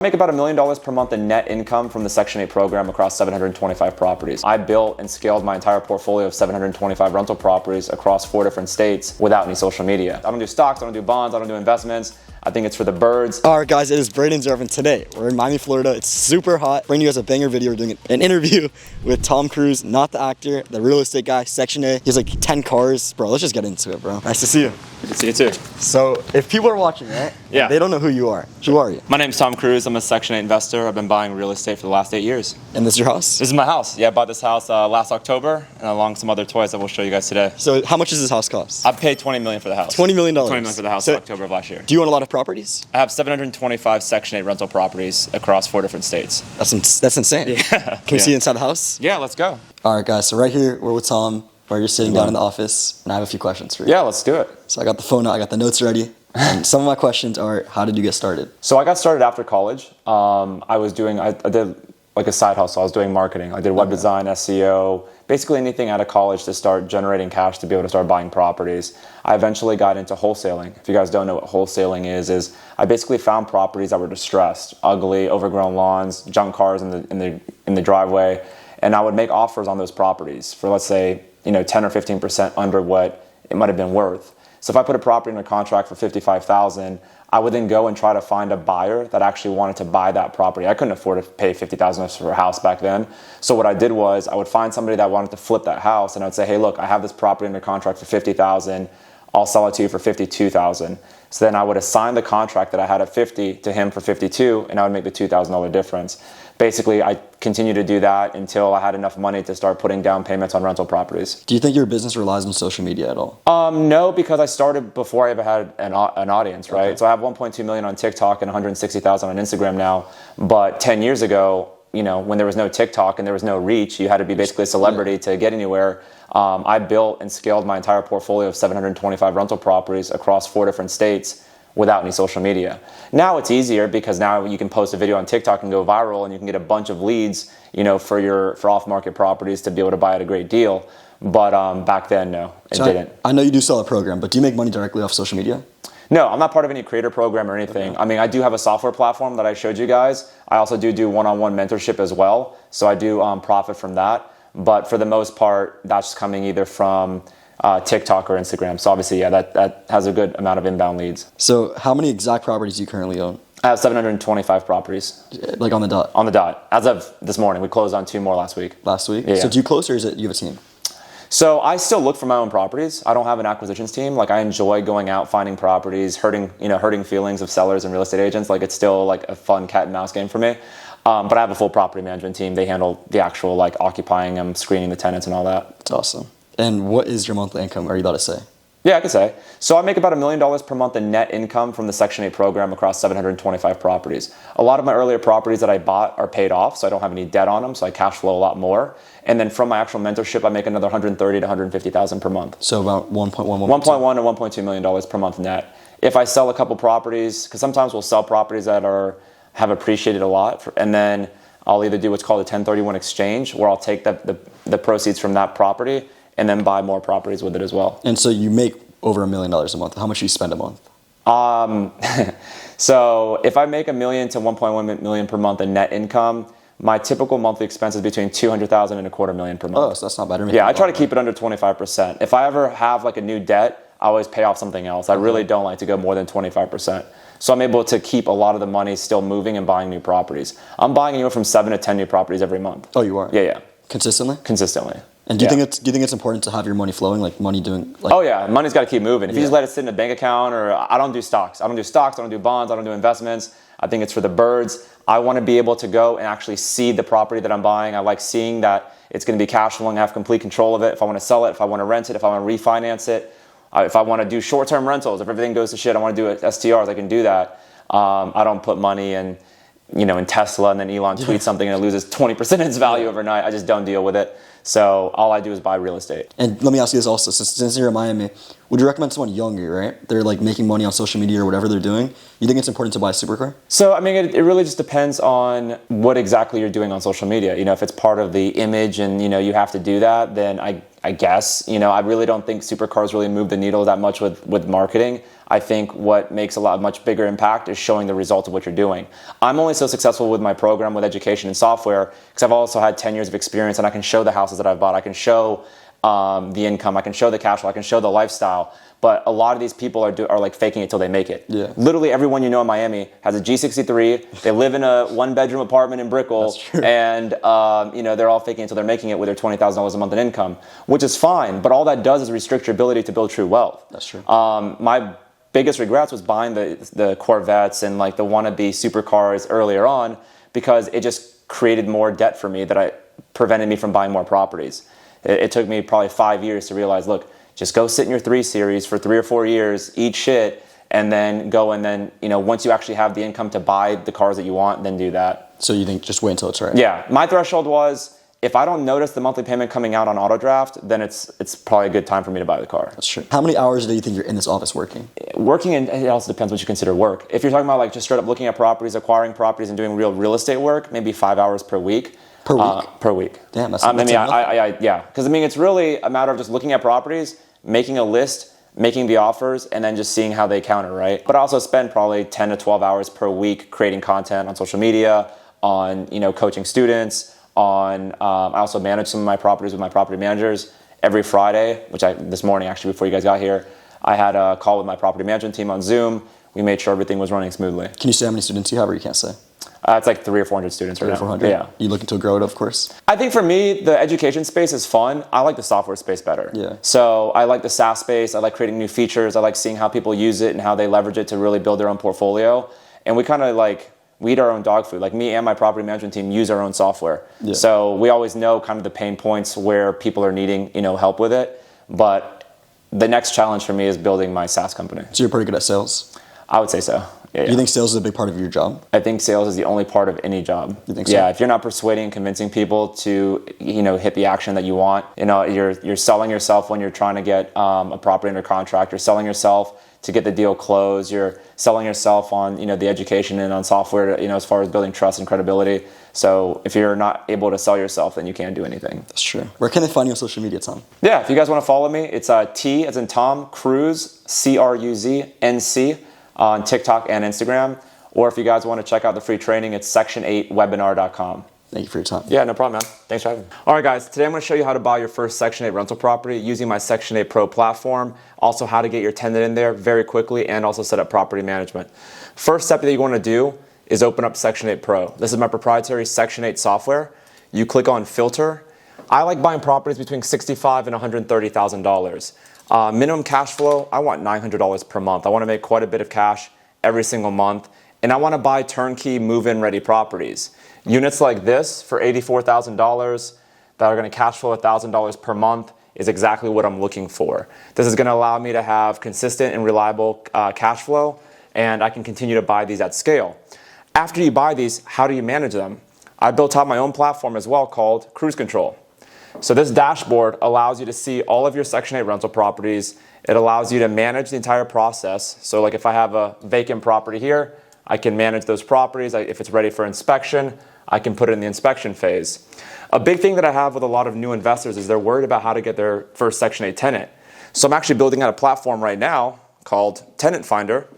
I make about $1 million per month in net income from the Section 8 program across 725 properties. I built and scaled my entire portfolio of 725 rental properties across 4 different states without any social media. I don't do stocks, I don't do bonds, I don't do investments. I think it's for the birds. All right, guys, it is Braden's Irvin. Today, we're in Miami, Florida. It's super hot. Bringing you guys a banger video. We're doing an interview with Tom Cruz, not the actor, the real estate guy, Section 8. He has like 10 cars. Bro, let's just get into it, bro. Nice to see you. Good to see you too. So, if people are watching, right? Yeah. They don't know who you are. Who are you? My name's Tom Cruz. I'm a Section 8 investor. I've been buying real estate for the last 8 years. And this is your house? This is my house. Yeah, I bought this house last October, and along some other toys that we'll show you guys today. So, how much does this house cost? I paid $20 million for the house. $20 million? $20 million for the house in October of last year. Do you own a lot of properties? I have 725 Section 8 rental properties across 4 different states. That's insane. Yeah. Can we see inside the house? Yeah, let's go. All right, guys. So right here, we're with Tom, where you're sitting down in the office, and I have a few questions for you. Yeah, let's do it. So I got the phone out, I got the notes ready, and some of my questions are, how did you get started? So I got started after college. I did like a side hustle. I was doing marketing. I did web design, SEO, basically anything out of college to start generating cash to be able to start buying properties. I eventually got into wholesaling. If you guys don't know what wholesaling is I basically found properties that were distressed, ugly, overgrown lawns, junk cars in the driveway, and I would make offers on those properties for, let's say, 10 or 15% under what it might have been worth. So if I put a property under contract for $55,000, I would then go and try to find a buyer that actually wanted to buy that property. I couldn't afford to pay $50,000 for a house back then. So what I did was I would find somebody that wanted to flip that house, and I would say, hey, look, I have this property under contract for $50,000. I'll sell it to you for $52,000. So then I would assign the contract that I had at $50 to him for $52, and I would make the $2,000 difference. Basically, I continued to do that until I had enough money to start putting down payments on rental properties. Do you think your business relies on social media at all? No, because I started before I ever had an audience, right? Okay. So I have 1.2 million on TikTok and 160,000 on Instagram now. But 10 years ago, when there was no TikTok and there was no reach, you had to be basically a celebrity to get anywhere. I built and scaled my entire portfolio of 725 rental properties across 4 different states without any social media. Now it's easier because now you can post a video on TikTok and go viral, and you can get a bunch of leads, for off-market properties to be able to buy at a great deal. But back then, no, it didn't. I know you do sell a program, but do you make money directly off social media? No, I'm not part of any creator program or anything. Okay. I mean, I do have a software platform that I showed you guys. I also do one-on-one mentorship as well. So I do profit from that. But for the most part, that's coming either from TikTok or Instagram. So obviously, yeah, that has a good amount of inbound leads. So how many exact properties do you currently own? I have 725 properties. Like on the dot? On the dot. As of this morning. We closed on 2 more last week. Last week? Yeah. So do you close, or you have a team? So I still look for my own properties. I don't have an acquisitions team. Like, I enjoy going out, finding properties, hurting feelings of sellers and real estate agents. Like, it's still like a fun cat and mouse game for me. But I have a full property management team. They handle the actual like occupying them, screening the tenants and all that. That's awesome. And what is your monthly income? Are you allowed to say? Yeah, I could say. So I make about $1 million per month in net income from the Section 8 program across 725 properties. A lot of my earlier properties that I bought are paid off, so I don't have any debt on them, so I cash flow a lot more. And then from my actual mentorship, I make another $130,000 to $150,000 per month. So about 1.1 to $1.2 million per month net. If I sell a couple properties, because sometimes we'll sell properties that have appreciated a lot, and then I'll either do what's called a 1031 exchange, where I'll take the proceeds from that property and then buy more properties with it as well. And so you make over $1 million a month. How much do you spend a month? So if I make $1 million to 1.1 million per month in net income, my typical monthly expense is between $200,000 and $250,000 per month. Oh, so that's not bad. Yeah, I try to keep it under 25%. If I ever have like a new debt, I always pay off something else. I really don't like to go more than 25%. So I'm able to keep a lot of the money still moving and buying new properties. I'm buying anywhere from 7 to 10 new properties every month. Oh, you are? Yeah. Consistently? Consistently. And do you think it's important to have your money flowing, like money doing? Like, oh yeah, money's got to keep moving. If you just let it sit in a bank account, or I don't do stocks. I don't do bonds. I don't do investments. I think it's for the birds. I want to be able to go and actually see the property that I'm buying. I like seeing that it's going to be cash flowing. I have complete control of it. If I want to sell it, if I want to rent it, if I want to refinance it, if I want to do short-term rentals, if everything goes to shit, I want to do it STRs. I can do that. I don't put money in Tesla, and then Elon tweets something and it loses 20% of its value overnight. I just don't deal with it. So all I do is buy real estate. And let me ask you this also, since you're in Miami, would you recommend someone younger, right? They're like making money on social media or whatever they're doing. You think it's important to buy a supercar? So, I mean, it really just depends on what exactly you're doing on social media. You know, if it's part of the image and, you know, you have to do that, then I guess, you know, I really don't think supercars really move the needle that much with marketing. I think what makes a much bigger impact is showing the result of what you're doing. I'm only so successful with my program with education and software because I've also had 10 years of experience, and I can show the houses that I've bought. I can show the income, I can show the cash flow, I can show the lifestyle. But a lot of these people are like faking it till they make it. Yeah. Literally everyone you know in Miami has a G63. They live in a 1-bedroom apartment in Brickell, and you know, they're all faking it till they're making it with their $20,000 a month in income, which is fine. But all that does is restrict your ability to build true wealth. That's true. My biggest regrets was buying the Corvettes and like the wannabe supercars earlier on, because it just created more debt for me that prevented me from buying more properties. It took me probably 5 years to realize, look, just go sit in your 3 Series for 3 or 4 years, eat shit, and then go, and then, you know, once you actually have the income to buy the cars that you want, then do that. So you think just wait until it's right? Yeah. My threshold was, if I don't notice the monthly payment coming out on auto draft, then it's probably a good time for me to buy the car. That's true. How many hours do you think you're in this office working? Working, and it also depends what you consider work. If you're talking about like just straight up looking at properties, acquiring properties, and doing real estate work, maybe 5 hours per week. Per week? Per week. Damn, that's yeah. Because I mean, it's really a matter of just looking at properties, making a list, making the offers, and then just seeing how they counter, right? But I also spend probably 10 to 12 hours per week creating content on social media, on, you know, coaching students, on, I also manage some of my properties with my property managers every Friday, which this morning, actually, before you guys got here, I had a call with my property management team on Zoom. We made sure everything was running smoothly. Can you say how many students you have, or you can't say? It's like 300 or 400 students right now. 400? Yeah. You looking to grow it, of course? I think for me, the education space is fun. I like the software space better. Yeah. So I like the SaaS space. I like creating new features. I like seeing how people use it and how they leverage it to really build their own portfolio. And we kind of like, we eat our own dog food. Like me and my property management team use our own software. Yeah. So we always know kind of the pain points where people are needing, you know, help with it. But the next challenge for me is building my SaaS company. So you're pretty good at sales? I would say so. Yeah, you think sales is a big part of your job? I think sales is the only part of any job. You think so? Yeah, if you're not persuading and convincing people to, you know, hit the action that you want, you know, you're selling yourself when you're trying to get a property under contract. You're selling yourself to get the deal closed. You're selling yourself on, you know, the education and on software, you know, as far as building trust and credibility. So if you're not able to sell yourself, then you can't do anything. That's true. Where can they find you on social media, Tom? Yeah, if you guys want to follow me, it's T as in Tom Cruz, CRUZNC. On TikTok and Instagram, or if you guys want to check out the free training, it's section8webinar.com. Thank you for your time. Yeah, no problem, man. Thanks for having me. All right, guys, today I'm going to show you how to buy your first Section 8 rental property using my Section 8 Pro platform, also how to get your tenant in there very quickly, and also set up property management. First step that you want to do is open up Section 8 Pro. This is my proprietary Section 8 software. You click on Filter. I like buying properties between $65,000 and $130,000. Minimum cash flow, I want $900 per month. I want to make quite a bit of cash every single month. And I want to buy turnkey move-in ready properties. Units like this for $84,000 that are going to cash flow $1,000 per month is exactly what I'm looking for. This is going to allow me to have consistent and reliable cash flow, and I can continue to buy these at scale. After you buy these, how do you manage them? I built out my own platform as well called Cruise Control. So this dashboard allows you to see all of your Section 8 rental properties. It allows you to manage the entire process. So like if I have a vacant property here, I can manage those properties. If it's ready for inspection, I can put it in the inspection phase. A big thing that I have with a lot of new investors is they're worried about how to get their first Section 8 tenant. So I'm actually building out a platform right now called Tenant Finder.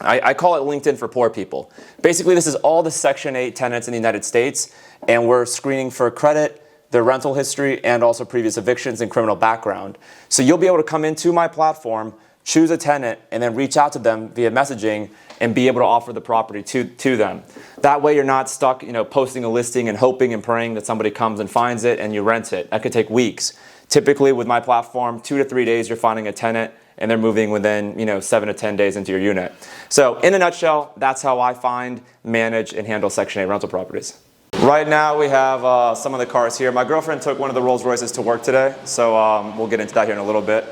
I call it LinkedIn for poor people. Basically, this is all the Section 8 tenants in the United States, and we're screening for credit, their rental history, and also previous evictions and criminal background. So you'll be able to come into my platform, choose a tenant, and then reach out to them via messaging and be able to offer the property to them. That way you're not stuck, you know, posting a listing and hoping and praying that somebody comes and finds it and you rent it. That could take weeks. Typically with my platform, 2 to 3 days you're finding a tenant and they're moving within, you know, 7 to 10 days into your unit. So in a nutshell, that's how I find, manage, and handle Section 8 rental properties. Right now we have some of the cars here. My girlfriend took one of the Rolls Royces to work today, so we'll get into that here in a little bit.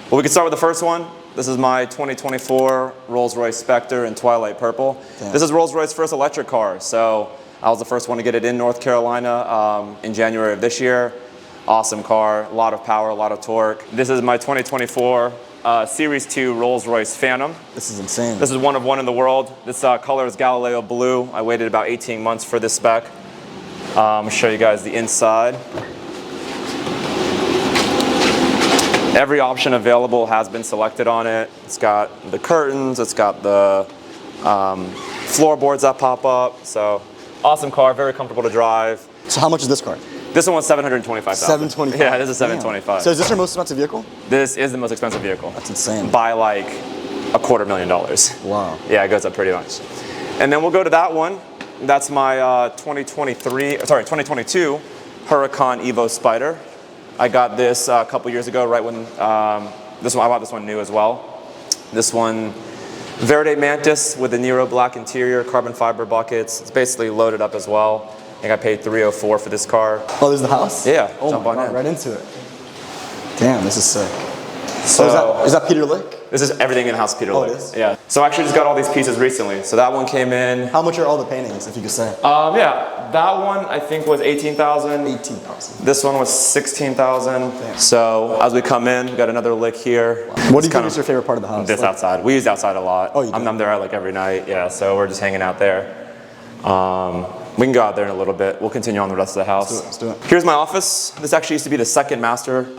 But we can start with the first one. This is my 2024 Rolls Royce Spectre in Twilight Purple. Damn. This is Rolls Royce's first electric car, so I was the first one to get it in North Carolina in January of this year. Awesome car, a lot of power, a lot of torque. This is my 2024 Series 2 Rolls-Royce Phantom. This is insane. This is one of one in the world. This color is Galileo Blue. I waited about 18 months for this spec. I'll show you guys the inside. Every option available has been selected on it. It's got the curtains, it's got the floorboards that pop up. So awesome car, very comfortable to drive. So how much is this car? This one was $725,000. $725,000. Yeah, this is $725,000. So is this your most expensive vehicle? This is the most expensive vehicle. That's insane. By like $250,000. Wow. Yeah, it goes up pretty much. And then we'll go to that one. That's my 2022 Huracan Evo Spider. I got this a couple years ago, right when I bought this one new as well. This one, Verde Mantis with the Nero black interior, carbon fiber buckets. It's basically loaded up as well. I think I paid $304 for this car. Oh, there's the house? Yeah, oh jump my on God, in. right into it. Damn, this is sick. So is that Peter Lick? This is everything in-house Peter Lick. It is? Yeah. So I actually just got all these pieces recently. So that one came in. How much are all the paintings, if you could say? Yeah, that one I think was $18,000. $18,000. This one was $16,000. So as we come in, we got another Lick here. What do you think is your favorite part of the house? This outside. We use outside a lot. Oh, you do? I'm there like every night. Yeah, so we're just hanging out there. We can go out there in a little bit. We'll continue on the rest of the house. Let's do it. Here's my office. This actually used to be the second master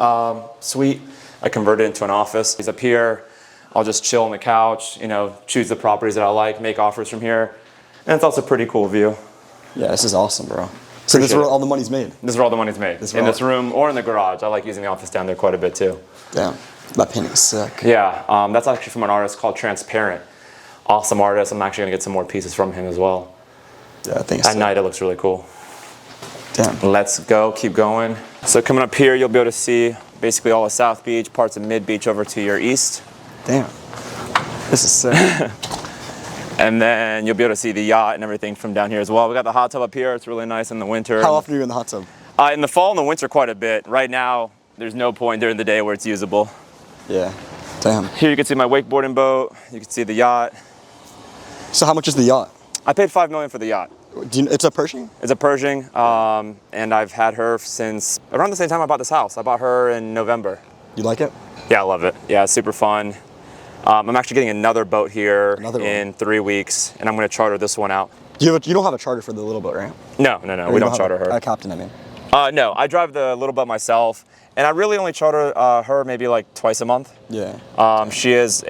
suite. I converted it into an office. He's up here. I'll just chill on the couch, choose the properties that I like, make offers from here. And it's also a pretty cool view. Yeah, this is awesome, bro. So this is where all the money's made? This is where all the money's made. In this room or in the garage. I like using the office down there quite a bit too. Damn, that painting's sick. Yeah, that's actually from an artist called Transparent. Awesome artist. I'm actually gonna get some more pieces from him as well. Yeah, I think it's At night it looks really cool. Damn. Let's go, keep going. So coming up here, you'll be able to see basically all of South Beach, parts of Mid Beach over to your east. Damn. This is sick. And then you'll be able to see the yacht and everything from down here as well. We got the hot tub up here. It's really nice in the winter. How often are you in the hot tub? In the fall and the winter quite a bit. Right now, there's no point during the day where it's usable. Yeah. Damn. Here you can see my wakeboarding boat. You can see the yacht. So how much is the yacht? I paid $5 million for the yacht. It's a Pershing? It's a Pershing, and I've had her since around the same time I bought this house. I bought her in November. You like it? Yeah, I love it. Yeah, it's super fun. I'm actually getting another boat here in 3 weeks, and I'm going to charter this one out. You don't have a charter for the little boat, right? No, we don't charter her. A captain, I mean. No, I drive the little boat myself, and I really only charter her maybe like twice a month. Yeah. She is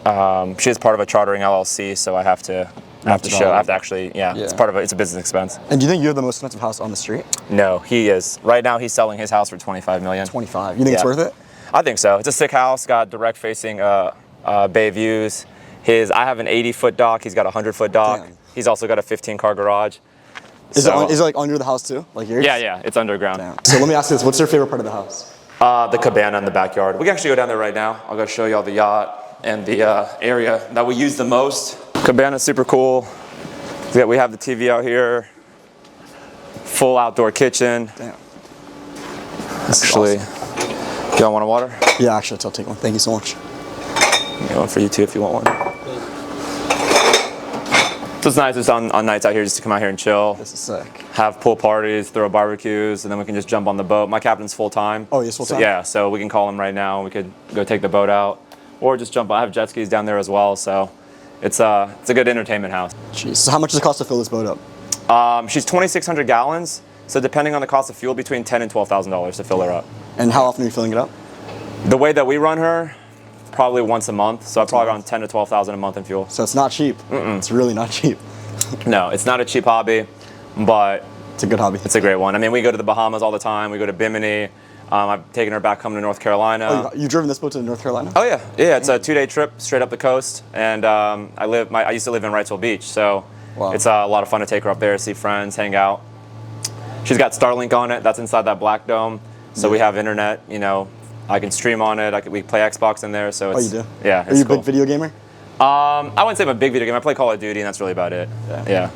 part of a chartering LLC, so I have to actually, it's part of it's a business expense. And do you think you have the most expensive house on the street? No, he is. Right now, he's selling his house for $25 million. 25. You think it's worth it? I think so. It's a sick house, got direct facing bay views. I have an 80-foot dock. He's got a 100-foot dock. Damn. He's also got a 15-car garage. Is it like under the house too, like yours? Yeah, it's underground. Damn. So let me ask you this: what's your favorite part of the house? The cabana in the backyard. We can actually go down there right now. I'll go show you all the yacht and the area that we use the most. Cabana's super cool. We have the TV out here. Full outdoor kitchen. Damn. Actually, awesome. Do y'all want a water? Yeah, actually, I'll take one. Thank you so much. Got one for you too if you want one. So it's nice just on nights out here just to come out here and chill. This is sick. Have pool parties, throw barbecues, and then we can just jump on the boat. My captain's full time. Oh, he's full time? So, yeah, so we can call him right now. We could go take the boat out or just jump on. I have jet skis down there as well, so it's a good entertainment house. Jeez. So how much does it cost to fill this boat up? She's 2,600 gallons, so depending on the cost of fuel, between $10,000 and $12,000 to fill her up. And how often are you filling it up? The way that we run her, probably once a month, so I've probably gone $10,000 to $12,000 a month in fuel. So it's not cheap. It's really not cheap. No, it's not a cheap hobby, but it's a good hobby. It's a great one. I mean, we go to the Bahamas all the time. We go to Bimini. I've taken her back home to North Carolina. Oh, you've driven this boat to North Carolina? Oh yeah. It's a 2-day trip straight up the coast, and I used to live in Wrightsville Beach, so it's a lot of fun to take her up there, see friends, hang out. She's got Starlink on it. That's inside that black dome, so we have internet. I can stream on it. We play Xbox in there, so it's. Oh, you do? Yeah. Are you a big video gamer? I wouldn't say I'm a big video gamer. I play Call of Duty, and that's really about it. Yeah.